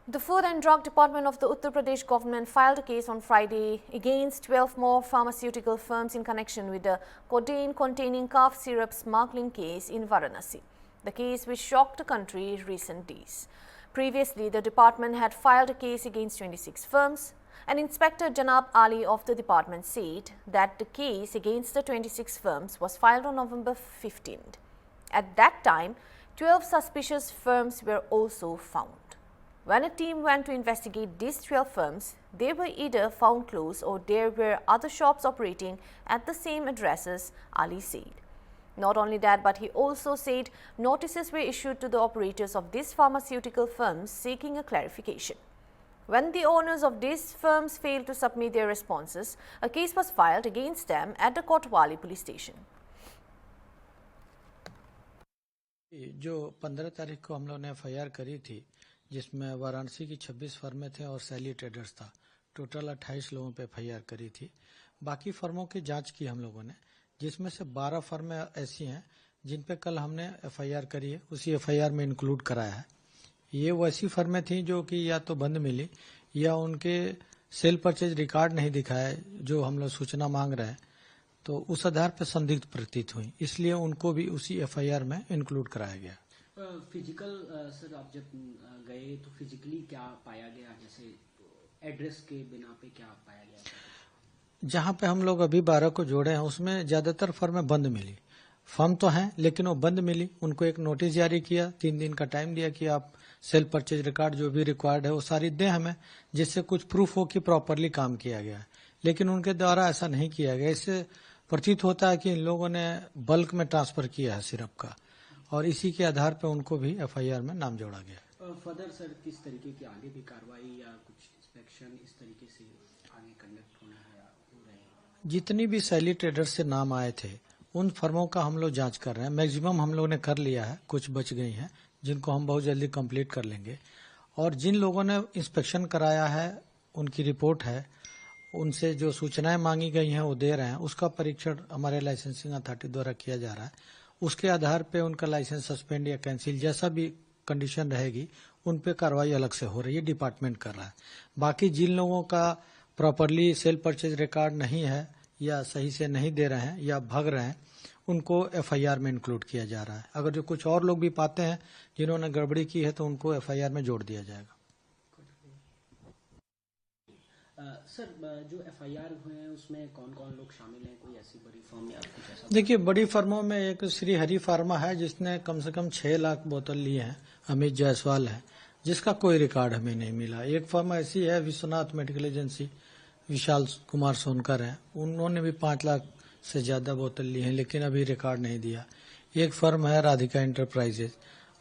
The Food and Drug Department of the Uttar Pradesh government filed a case on Friday against 12 more pharmaceutical firms in connection with the codeine-containing cough syrup smuggling case in Varanasi. The case which shocked the country in recent days. Previously, the department had filed a case against 26 firms, and Inspector Janab Ali of the department said that the case against the 26 firms was filed on November 15th. At that time, 12 suspicious firms were also found. When a team went to investigate these 12 firms, they were either found closed or there were other shops operating at the same addresses, Ali said. Not only that, but he also said notices were issued to the operators of these pharmaceutical firms seeking a clarification. When the owners of these firms failed to submit their responses, a case was filed against them at the Kotwali police station. जो 15 तारीख को हम लोगों ने FIR करी थी, जिसमें वाराणसी की 26 फर्में थे और सैली ट्रेडर्स था, टोटल 28 लोगों पे एफआईआर करी थी। बाकी फर्मों की जांच की हम लोगों ने, जिसमें से 12 फर्में ऐसी हैं जिन पे कल हमने एफआईआर करी है, उसी एफआईआर में इंक्लूड कराया है। ये वैसी फर्में थी जो कि या तो बंद मिली या उनके सेल परचेज रिकॉर्ड नहीं दिखाए जो हम लोग सूचना मांग रहे हैं, तो उस आधार पर संदिग्ध प्रतीत हुई, इसलिए उनको भी उसी एफआईआर में इंक्लूड कराया गया। फिजिकल सर, आप जब गए तो फिजिकली क्या पाया गया, जैसे एड्रेस के बिना पे क्या पाया गया? जहां पे हम लोग अभी 12 को जोड़े हैं उसमें ज्यादातर फर्में बंद मिली। फर्म तो हैं लेकिन वो बंद मिली। उनको एक नोटिस जारी किया, 3 दिन का टाइम दिया कि आप सेल परचेज रिकॉर्ड जो भी रिक्वायर्ड है वो सारी दें हमें, जिससे कुछ प्रूफ हो कि प्रॉपरली काम किया गया है। लेकिन उनके द्वारा ऐसा नहीं किया गया। इससे प्रतीत होता है कि इन लोगों ने बल्क में ट्रांसफर किया है सिरप का, और इसी के आधार पर उनको भी एफआईआर में नाम जोड़ा गया। फर्दर सर, किस तरीके की आगे भी कार्रवाई या कुछ इंस्पेक्शन इस तरीके से आगे कंडक्ट होना है या हो रहे हैं? जितनी भी सैली ट्रेडर्स से नाम आए थे उन फर्मों का हम लोग जांच कर रहे हैं। मैक्सिमम हम लोगों ने कर लिया है, कुछ बच गई हैं जिनको हम बहुत जल्दी कंप्लीट कर लेंगे। और जिन लोगों ने इंस्पेक्शन कराया है उनकी रिपोर्ट है, उनसे जो सूचनाएं मांगी गई हैं वो दे रहे हैं। उसका परीक्षण हमारे लाइसेंसिंग अथॉरिटी द्वारा किया जा रहा है। उसके आधार पे उनका लाइसेंस सस्पेंड या कैंसिल जैसा भी कंडीशन रहेगी उन पे कार्रवाई अलग से हो रही है, डिपार्टमेंट कर रहा है। बाकी जिन लोगों का प्रॉपरली सेल परचेज रिकॉर्ड नहीं है या सही से नहीं दे रहे हैं या भाग रहे हैं, उनको एफआईआर में इंक्लूड किया जा रहा है। अगर जो कुछ और लोग भी पाते हैं जिन्होंने गड़बड़ी की है तो उनको एफआईआर में जोड़ दिया जाएगा। सर, जो एफआईआर हुए हैं उसमें कौन कौन लोग शामिल हैं? कोई ऐसी बड़ी फर्म या कुछ ऐसा? देखिए, बड़ी फर्मों में एक श्री हरि फार्मा है जिसने कम से कम 6 लाख बोतल लिए हैं। अमित जायसवाल है जिसका कोई रिकॉर्ड हमें नहीं मिला। एक फर्म ऐसी है विश्वनाथ मेडिकल एजेंसी, विशाल कुमार सोनकर है, उन्होंने भी 5 लाख से ज्यादा बोतल ली हैं लेकिन अभी रिकॉर्ड नहीं दिया। एक फर्म है राधिका एंटरप्राइजेज,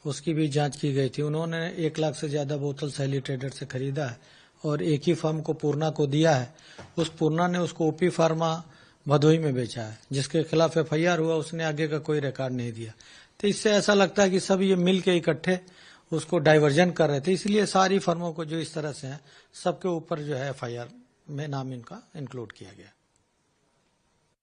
उसकी भी जांच की गई थी, उन्होंने 1 लाख से ज्यादा बोतल सैली ट्रेडर से खरीदा है और एक ही फर्म को पूर्णा को दिया है। उस पूर्णा ने उसको ओपी फार्मा भदोही में बेचा है, जिसके खिलाफ एफआईआर हुआ, उसने आगे का कोई रिकॉर्ड नहीं दिया। तो इससे ऐसा लगता है कि सब ये मिल के इकट्ठे उसको डाइवर्जन कर रहे थे, इसलिए सारी फर्मों को जो इस तरह से हैं सबके ऊपर जो है एफआईआर में नाम इनका इंक्लूड किया गया।